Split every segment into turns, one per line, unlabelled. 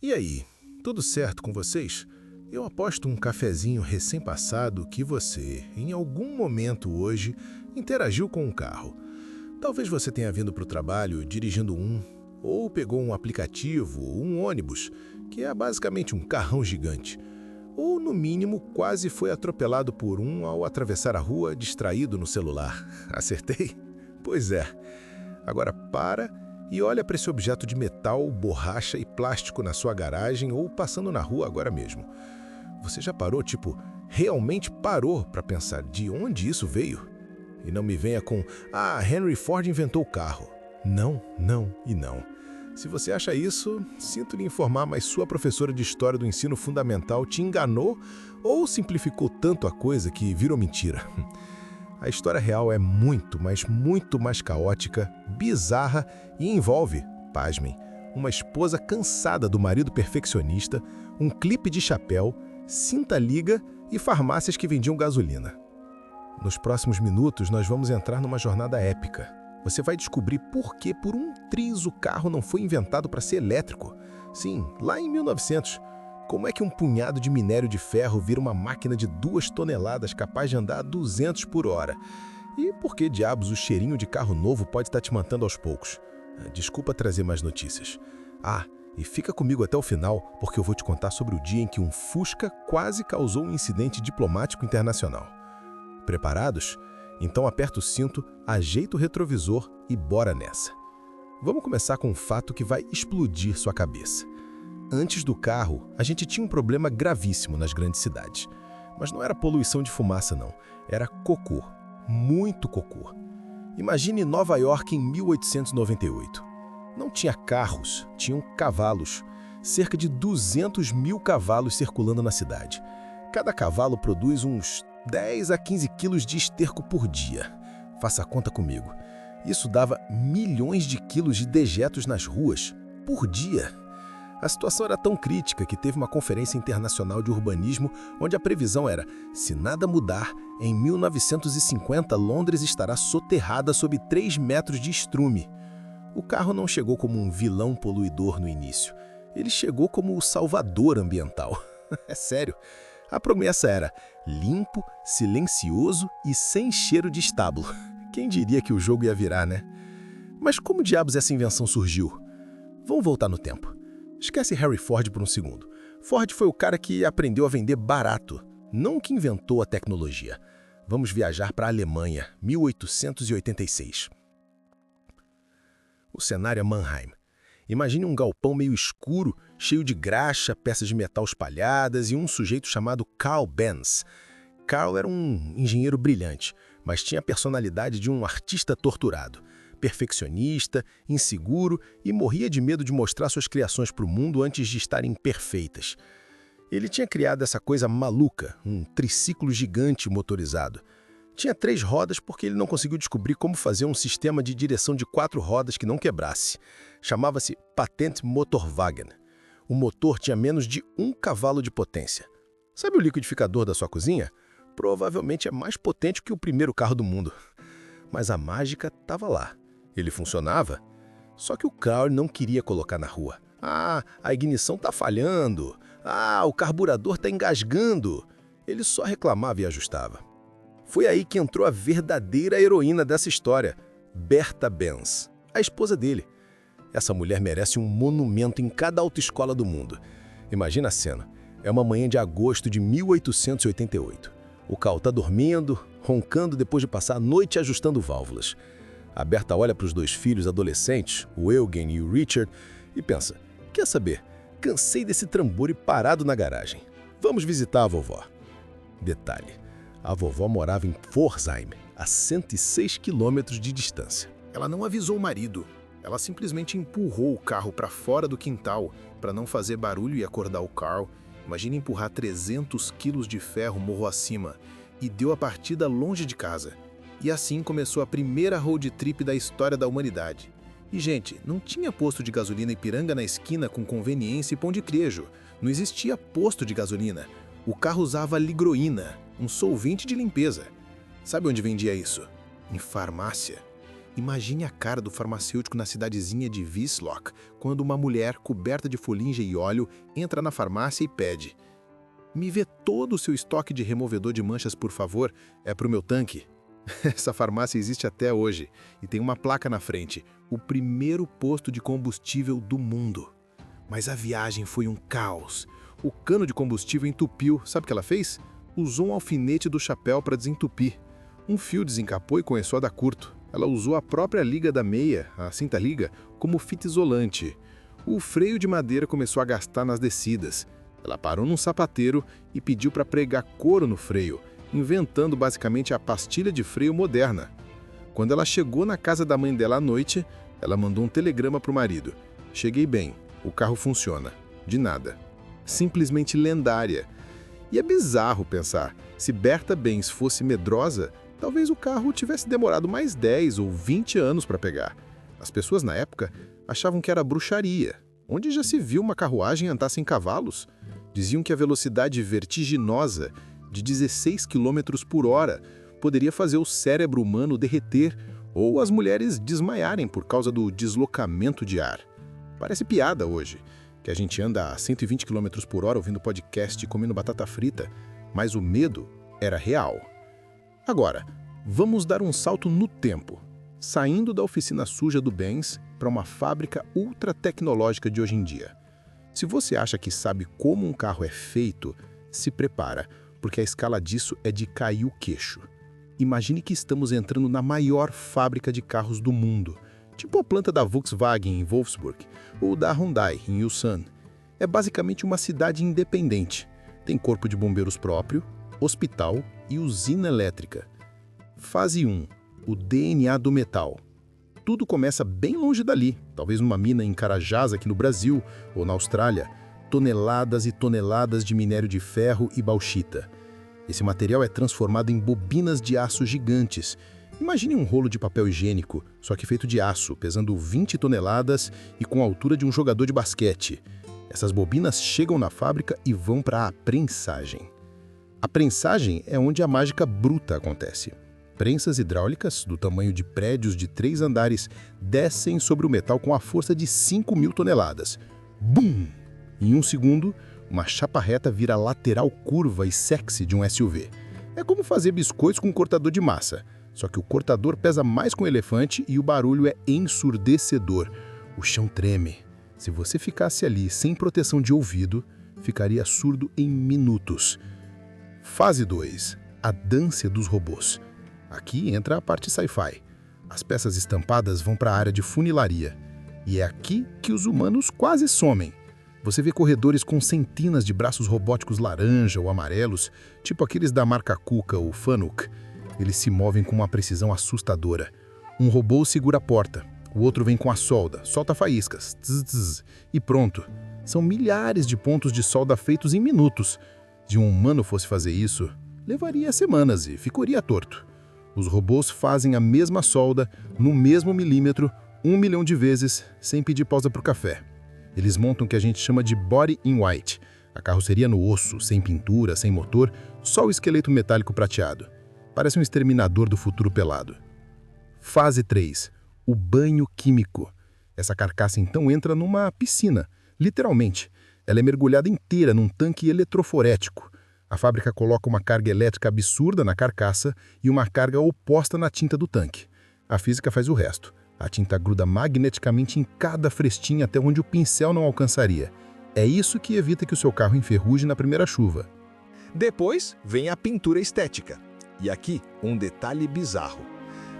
E aí, tudo certo com vocês? Eu aposto um cafezinho recém-passado que você, em algum momento hoje, interagiu com um carro. Talvez você tenha vindo para o trabalho dirigindo ou pegou um aplicativo, um ônibus, que é basicamente um carrão gigante. Ou, no mínimo, quase foi atropelado por um ao atravessar a rua distraído no celular. Acertei? Pois é. Agora para e olha para esse objeto de metal, borracha e plástico na sua garagem ou passando na rua agora mesmo. Você já parou, realmente parou para pensar de onde isso veio? E não me venha com, Henry Ford inventou o carro. Não, não e não. Se você acha isso, sinto lhe informar, mas sua professora de História do Ensino Fundamental te enganou ou simplificou tanto a coisa que virou mentira. A história real é muito, mas muito mais caótica, bizarra e envolve, pasmem, uma esposa cansada do marido perfeccionista, um clipe de chapéu, cinta-liga e farmácias que vendiam gasolina. Nos próximos minutos, nós vamos entrar numa jornada épica. Você vai descobrir por que, por um triz, o carro não foi inventado para ser elétrico. Sim, lá em 1900. Como é que um punhado de minério de ferro vira uma máquina de 2 toneladas capaz de andar a 200 por hora? E por que diabos o cheirinho de carro novo pode estar te mantendo aos poucos? Desculpa trazer mais notícias. E fica comigo até o final, porque eu vou te contar sobre o dia em que um Fusca quase causou um incidente diplomático internacional. Preparados? Então aperta o cinto, ajeita o retrovisor e bora nessa. Vamos começar com um fato que vai explodir sua cabeça. Antes do carro, a gente tinha um problema gravíssimo nas grandes cidades. Mas não era poluição de fumaça, não. Era cocô. Muito cocô. Imagine Nova York em 1898. Não tinha carros, tinham cavalos. Cerca de 200 mil cavalos circulando na cidade. Cada cavalo produz uns 10 a 15 quilos de esterco por dia. Faça a conta comigo. Isso dava milhões de quilos de dejetos nas ruas, por dia. A situação era tão crítica que teve uma conferência internacional de urbanismo onde a previsão era, se nada mudar, em 1950 Londres estará soterrada sob 3 metros de estrume. O carro não chegou como um vilão poluidor no início. Ele chegou como o salvador ambiental. É sério. A promessa era limpo, silencioso e sem cheiro de estábulo. Quem diria que o jogo ia virar, né? Mas como diabos essa invenção surgiu? Vamos voltar no tempo. Esquece Harry Ford por um segundo. Ford foi o cara que aprendeu a vender barato, não que inventou a tecnologia. Vamos viajar para a Alemanha, 1886. O cenário é Mannheim. Imagine um galpão meio escuro, cheio de graxa, peças de metal espalhadas e um sujeito chamado Carl Benz. Carl era um engenheiro brilhante, mas tinha a personalidade de um artista torturado. Perfeccionista, inseguro e morria de medo de mostrar suas criações para o mundo antes de estarem perfeitas. Ele tinha criado essa coisa maluca, um triciclo gigante motorizado. Tinha 3 rodas porque ele não conseguiu descobrir como fazer um sistema de direção de 4 rodas que não quebrasse. Chamava-se Patent Motorwagen. O motor tinha menos de 1 cavalo de potência. Sabe o liquidificador da sua cozinha? Provavelmente é mais potente que o primeiro carro do mundo. Mas a mágica estava lá. Ele funcionava. Só que o Carl não queria colocar na rua. A ignição está falhando. O carburador está engasgando. Ele só reclamava e ajustava. Foi aí que entrou a verdadeira heroína dessa história, Berta Benz, a esposa dele. Essa mulher merece um monumento em cada autoescola do mundo. Imagina a cena. É uma manhã de agosto de 1888. O Carl está dormindo, roncando depois de passar a noite ajustando válvulas. A Berta olha para os 2 filhos adolescentes, o Eugen e o Richard, e pensa, quer saber, cansei desse trambolho parado na garagem. Vamos visitar a vovó. Detalhe, a vovó morava em Pforzheim, a 106 quilômetros de distância. Ela não avisou o marido. Ela simplesmente empurrou o carro para fora do quintal para não fazer barulho e acordar o Carl. Imagina empurrar 300 quilos de ferro morro acima e deu a partida longe de casa. E assim começou a primeira road trip da história da humanidade. E, gente, não tinha posto de gasolina Ipiranga na esquina com conveniência e pão de queijo. Não existia posto de gasolina. O carro usava ligroína, um solvente de limpeza. Sabe onde vendia isso? Em farmácia. Imagine a cara do farmacêutico na cidadezinha de Wiesloch, quando uma mulher coberta de fuligem e óleo entra na farmácia e pede: "Me vê todo o seu estoque de removedor de manchas, por favor, é para o meu tanque." Essa farmácia existe até hoje e tem uma placa na frente: o primeiro posto de combustível do mundo. Mas a viagem foi um caos. O cano de combustível entupiu. Sabe o que ela fez? Usou um alfinete do chapéu para desentupir. Um fio desencapou e começou a dar curto. Ela usou a própria liga da meia, a cinta-liga, como fita isolante. O freio de madeira começou a gastar nas descidas. Ela parou num sapateiro e pediu para pregar couro no freio, inventando basicamente a pastilha de freio moderna. Quando ela chegou na casa da mãe dela à noite, ela mandou um telegrama para o marido: "Cheguei bem, o carro funciona." De nada. Simplesmente lendária. E é bizarro pensar, se Berta Benz fosse medrosa, talvez o carro tivesse demorado mais 10 ou 20 anos para pegar. As pessoas na época achavam que era bruxaria. Onde já se viu uma carruagem andar sem cavalos? Diziam que a velocidade vertiginosa de 16 km por hora poderia fazer o cérebro humano derreter ou as mulheres desmaiarem por causa do deslocamento de ar. Parece piada hoje, que a gente anda a 120 km por hora ouvindo podcast e comendo batata frita, mas o medo era real. Agora, vamos dar um salto no tempo, saindo da oficina suja do Benz para uma fábrica ultra tecnológica de hoje em dia. Se você acha que sabe como um carro é feito, se prepara, porque a escala disso é de cair o queixo. Imagine que estamos entrando na maior fábrica de carros do mundo, tipo a planta da Volkswagen em Wolfsburg ou da Hyundai em Ulsan. É basicamente uma cidade independente. Tem corpo de bombeiros próprio, hospital e usina elétrica. Fase 1. O DNA do metal. Tudo começa bem longe dali, talvez numa mina em Carajás, aqui no Brasil, ou na Austrália. Toneladas e toneladas de minério de ferro e bauxita. Esse material é transformado em bobinas de aço gigantes. Imagine um rolo de papel higiênico, só que feito de aço, pesando 20 toneladas e com a altura de um jogador de basquete. Essas bobinas chegam na fábrica e vão para a prensagem. A prensagem é onde a mágica bruta acontece. Prensas hidráulicas, do tamanho de prédios de 3 andares, descem sobre o metal com a força de 5.000 toneladas. Bum! Em 1 segundo, uma chapa reta vira a lateral curva e sexy de um SUV. É como fazer biscoitos com um cortador de massa, só que o cortador pesa mais que um elefante e o barulho é ensurdecedor. O chão treme. Se você ficasse ali sem proteção de ouvido, ficaria surdo em minutos. Fase 2. A dança dos robôs. Aqui entra a parte sci-fi. As peças estampadas vão para a área de funilaria. E é aqui que os humanos quase somem. Você vê corredores com centenas de braços robóticos laranja ou amarelos, tipo aqueles da marca Kuka ou Fanuc. Eles se movem com uma precisão assustadora. Um robô segura a porta, o outro vem com a solda, solta faíscas, tz, tz, e pronto. São milhares de pontos de solda feitos em minutos. Se um humano fosse fazer isso, levaria semanas e ficaria torto. Os robôs fazem a mesma solda, no mesmo milímetro, 1 milhão de vezes, sem pedir pausa para o café. Eles montam o que a gente chama de body in white, a carroceria no osso, sem pintura, sem motor, só o esqueleto metálico prateado. Parece um exterminador do futuro pelado. Fase 3. O banho químico. Essa carcaça então entra numa piscina, literalmente. Ela é mergulhada inteira num tanque eletroforético. A fábrica coloca uma carga elétrica absurda na carcaça e uma carga oposta na tinta do tanque. A física faz o resto. A tinta gruda magneticamente em cada frestinha até onde o pincel não alcançaria. É isso que evita que o seu carro enferruje na primeira chuva.
Depois vem a pintura estética. E aqui um detalhe bizarro.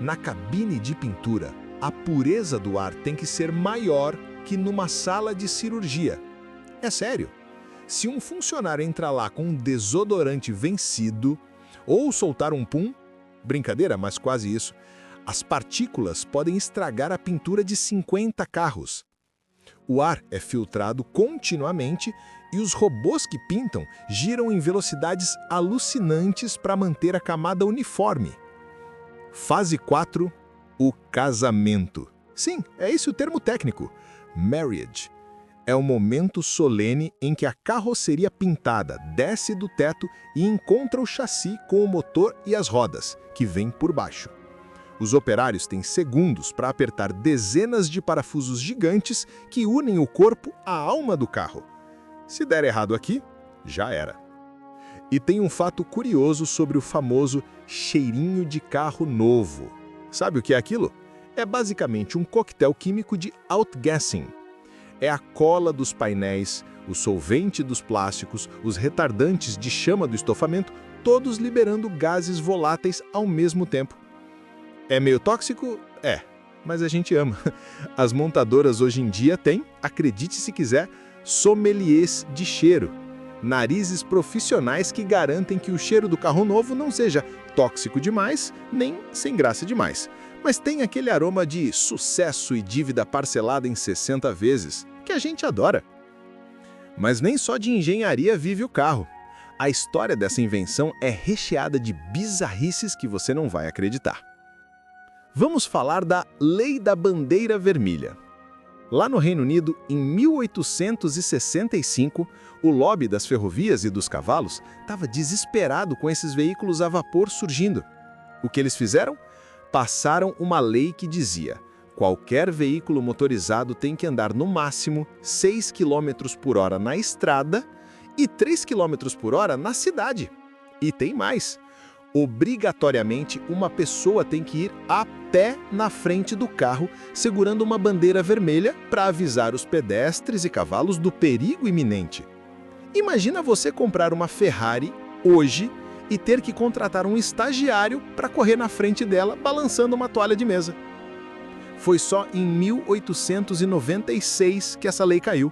Na cabine de pintura, a pureza do ar tem que ser maior que numa sala de cirurgia. É sério. Se um funcionário entrar lá com um desodorante vencido ou soltar um pum, brincadeira, mas quase isso, as partículas podem estragar a pintura de 50 carros. O ar é filtrado continuamente e os robôs que pintam giram em velocidades alucinantes para manter a camada uniforme. Fase 4. O casamento. Sim, é esse o termo técnico. Marriage. É o momento solene em que a carroceria pintada desce do teto e encontra o chassi com o motor e as rodas, que vêm por baixo. Os operários têm segundos para apertar dezenas de parafusos gigantes que unem o corpo à alma do carro. Se der errado aqui, já era. E tem um fato curioso sobre o famoso cheirinho de carro novo. Sabe o que é aquilo? É basicamente um coquetel químico de outgassing. É a cola dos painéis, o solvente dos plásticos, os retardantes de chama do estofamento, todos liberando gases voláteis ao mesmo tempo. É meio tóxico? É, mas a gente ama. As montadoras hoje em dia têm, acredite se quiser, sommeliers de cheiro. Narizes profissionais que garantem que o cheiro do carro novo não seja tóxico demais, nem sem graça demais. Mas tem aquele aroma de sucesso e dívida parcelada em 60 vezes, que a gente adora. Mas nem só de engenharia vive o carro. A história dessa invenção é recheada de bizarrices que você não vai acreditar. Vamos falar da Lei da Bandeira Vermelha. Lá no Reino Unido, em 1865, o lobby das ferrovias e dos cavalos estava desesperado com esses veículos a vapor surgindo. O que eles fizeram? Passaram uma lei que dizia: qualquer veículo motorizado tem que andar no máximo 6 km por hora na estrada e 3 km por hora na cidade. E tem mais. Obrigatoriamente, uma pessoa tem que ir a pé na frente do carro, segurando uma bandeira vermelha para avisar os pedestres e cavalos do perigo iminente. Imagina você comprar uma Ferrari hoje e ter que contratar um estagiário para correr na frente dela, balançando uma toalha de mesa. Foi só em 1896 que essa lei caiu.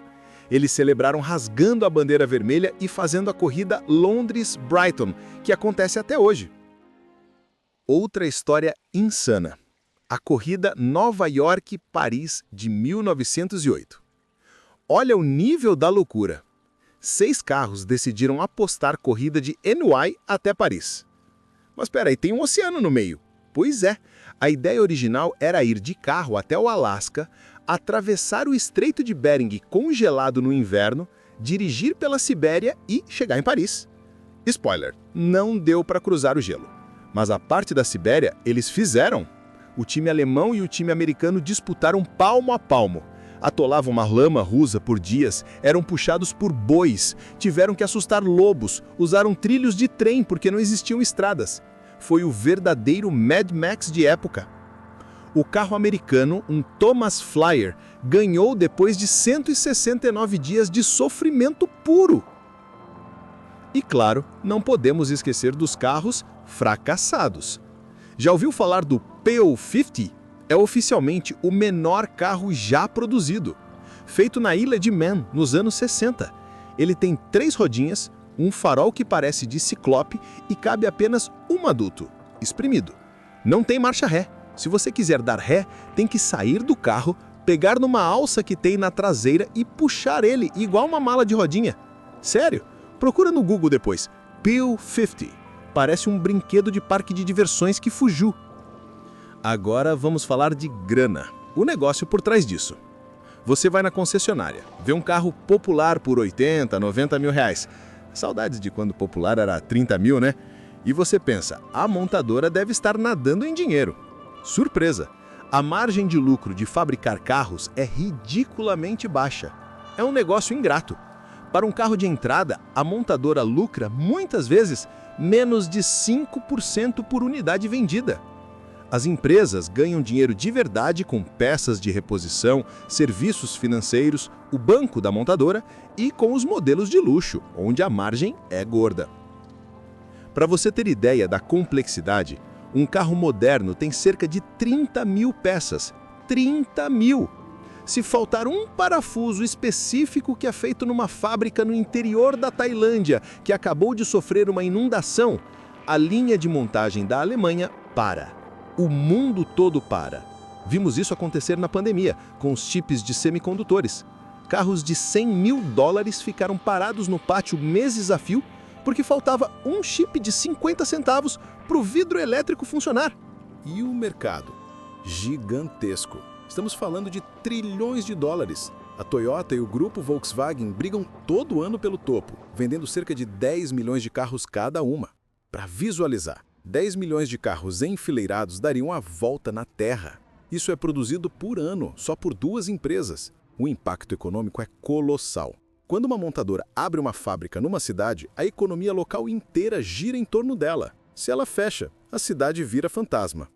Eles celebraram rasgando a bandeira vermelha e fazendo a corrida Londres-Brighton, que acontece até hoje. Outra história insana. A corrida Nova York-Paris de 1908. Olha o nível da loucura. 6 carros decidiram apostar corrida de NY até Paris. Mas espera aí, tem um oceano no meio. Pois é, a ideia original era ir de carro até o Alasca, atravessar o Estreito de Bering congelado no inverno, dirigir pela Sibéria e chegar em Paris. Spoiler, não deu para cruzar o gelo. Mas a parte da Sibéria eles fizeram. O time alemão e o time americano disputaram palmo a palmo. Atolavam uma lama russa por dias, eram puxados por bois, tiveram que assustar lobos, usaram trilhos de trem porque não existiam estradas. Foi o verdadeiro Mad Max de época. O carro americano, um Thomas Flyer, ganhou depois de 169 dias de sofrimento puro. E claro, não podemos esquecer dos carros fracassados. Já ouviu falar do P-50? É oficialmente o menor carro já produzido. Feito na ilha de Man, nos anos 60. Ele tem 3 rodinhas, um farol que parece de ciclope e cabe apenas um adulto, espremido. Não tem marcha ré. Se você quiser dar ré, tem que sair do carro, pegar numa alça que tem na traseira e puxar ele igual uma mala de rodinha. Sério, procura no Google depois. P-50. Parece um brinquedo de parque de diversões que fugiu. Agora vamos falar de grana. O negócio por trás disso. Você vai na concessionária, vê um carro popular por 80, 90 mil reais. Saudades de quando popular era 30 mil, né? E você pensa, a montadora deve estar nadando em dinheiro. Surpresa! A margem de lucro de fabricar carros é ridiculamente baixa. É um negócio ingrato. Para um carro de entrada, a montadora lucra, muitas vezes, menos de 5% por unidade vendida. As empresas ganham dinheiro de verdade com peças de reposição, serviços financeiros, o banco da montadora e com os modelos de luxo, onde a margem é gorda. Para você ter ideia da complexidade, um carro moderno tem cerca de 30 mil peças. 30 mil! Se faltar um parafuso específico que é feito numa fábrica no interior da Tailândia, que acabou de sofrer uma inundação, a linha de montagem da Alemanha para. O mundo todo para. Vimos isso acontecer na pandemia, com os chips de semicondutores. Carros de 100 mil dólares ficaram parados no pátio meses a fio, porque faltava um chip de 50 centavos para o vidro elétrico funcionar.
E o mercado? Gigantesco. Estamos falando de trilhões de dólares. A Toyota e o grupo Volkswagen brigam todo ano pelo topo, vendendo cerca de 10 milhões de carros cada uma. Para visualizar,
10 milhões de carros enfileirados dariam a volta na Terra. Isso é produzido por ano, só por 2 empresas. O impacto econômico é colossal. Quando uma montadora abre uma fábrica numa cidade, a economia local inteira gira em torno dela. Se ela fecha, a cidade vira fantasma.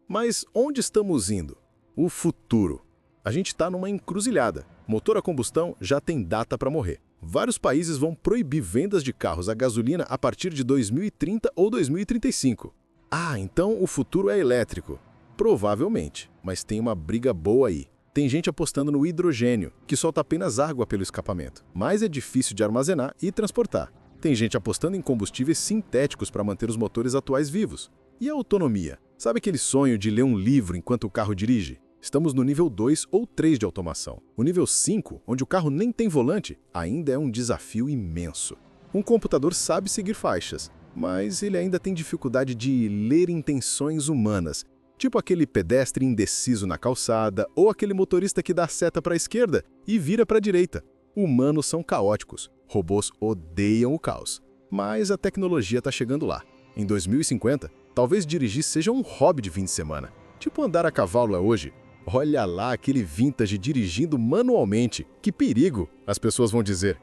Mas onde estamos indo? O futuro. A gente está numa encruzilhada. Motor a combustão já tem data para morrer. Vários países vão proibir vendas de carros a gasolina a partir de 2030 ou 2035. Ah, então o futuro é elétrico. Provavelmente, mas tem uma briga boa aí. Tem gente apostando no hidrogênio, que solta apenas água pelo escapamento, mas é difícil de armazenar e transportar. Tem gente apostando em combustíveis sintéticos para manter os motores atuais vivos. E a autonomia? Sabe aquele sonho de ler um livro enquanto o carro dirige? Estamos no nível 2 ou 3 de automação. O nível 5, onde o carro nem tem volante, ainda é um desafio imenso. Um computador sabe seguir faixas, mas ele ainda tem dificuldade de ler intenções humanas, tipo aquele pedestre indeciso na calçada ou aquele motorista que dá seta para a esquerda e vira para a direita. Humanos são caóticos, robôs odeiam o caos. Mas a tecnologia está chegando lá. Em 2050, talvez dirigir seja um hobby de fim de semana. Tipo andar a cavalo é hoje. Olha lá aquele vintage dirigindo manualmente. Que perigo, as pessoas vão dizer.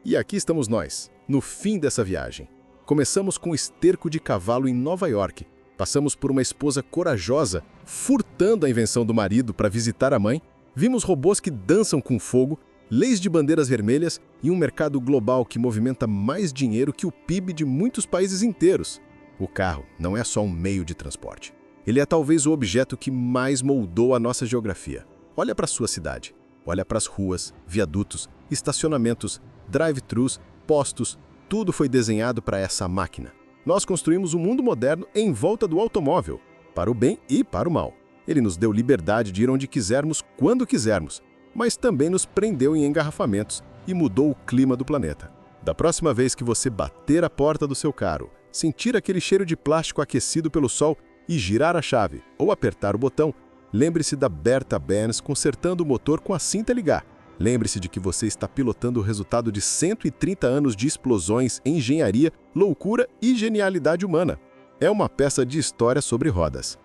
E aqui estamos nós, no fim dessa viagem. Começamos com esterco de cavalo em Nova York. Passamos por uma esposa corajosa, furtando a invenção do marido para visitar a mãe. Vimos robôs que dançam com fogo, leis de bandeiras vermelhas e um mercado global que movimenta mais dinheiro que o PIB de muitos países inteiros. O carro não é só um meio de transporte. Ele é talvez o objeto que mais moldou a nossa geografia. Olha para a sua cidade. Olha para as ruas, viadutos, estacionamentos, drive-thrus, postos. Tudo foi desenhado para essa máquina. Nós construímos um mundo moderno em volta do automóvel, para o bem e para o mal. Ele nos deu liberdade de ir onde quisermos, quando quisermos, mas também nos prendeu em engarrafamentos e mudou o clima do planeta. Da próxima vez que você bater a porta do seu carro, sentir aquele cheiro de plástico aquecido pelo sol e girar a chave ou apertar o botão, lembre-se da Berta Benz consertando o motor com a cinta ligar. Lembre-se de que você está pilotando o resultado de 130 anos de explosões, engenharia, loucura e genialidade humana. É uma peça de história sobre rodas.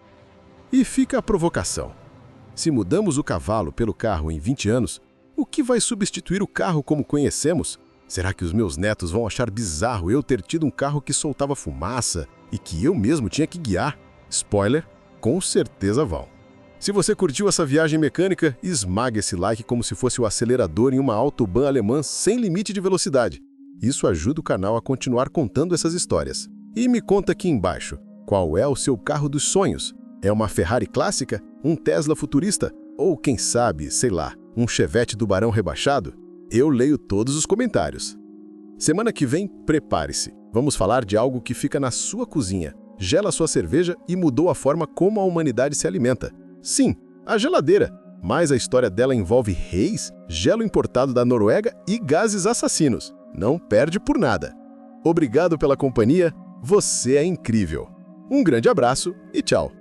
E fica a provocação. Se mudamos o cavalo pelo carro em 20 anos, o que vai substituir o carro como conhecemos? Será que os meus netos vão achar bizarro eu ter tido um carro que soltava fumaça e que eu mesmo tinha que guiar? Spoiler, com certeza vão. Se você curtiu essa viagem mecânica, esmague esse like como se fosse o acelerador em uma autobahn alemã sem limite de velocidade. Isso ajuda o canal a continuar contando essas histórias. E me conta aqui embaixo, qual é o seu carro dos sonhos? É uma Ferrari clássica? Um Tesla futurista? Ou quem sabe, sei lá, um Chevette do Barão rebaixado? Eu leio todos os comentários. Semana que vem, prepare-se. Vamos falar de algo que fica na sua cozinha, gela sua cerveja e mudou a forma como a humanidade se alimenta. Sim, a geladeira, mas a história dela envolve reis, gelo importado da Noruega e gases assassinos. Não perde por nada. Obrigado pela companhia, você é incrível. Um grande abraço e tchau!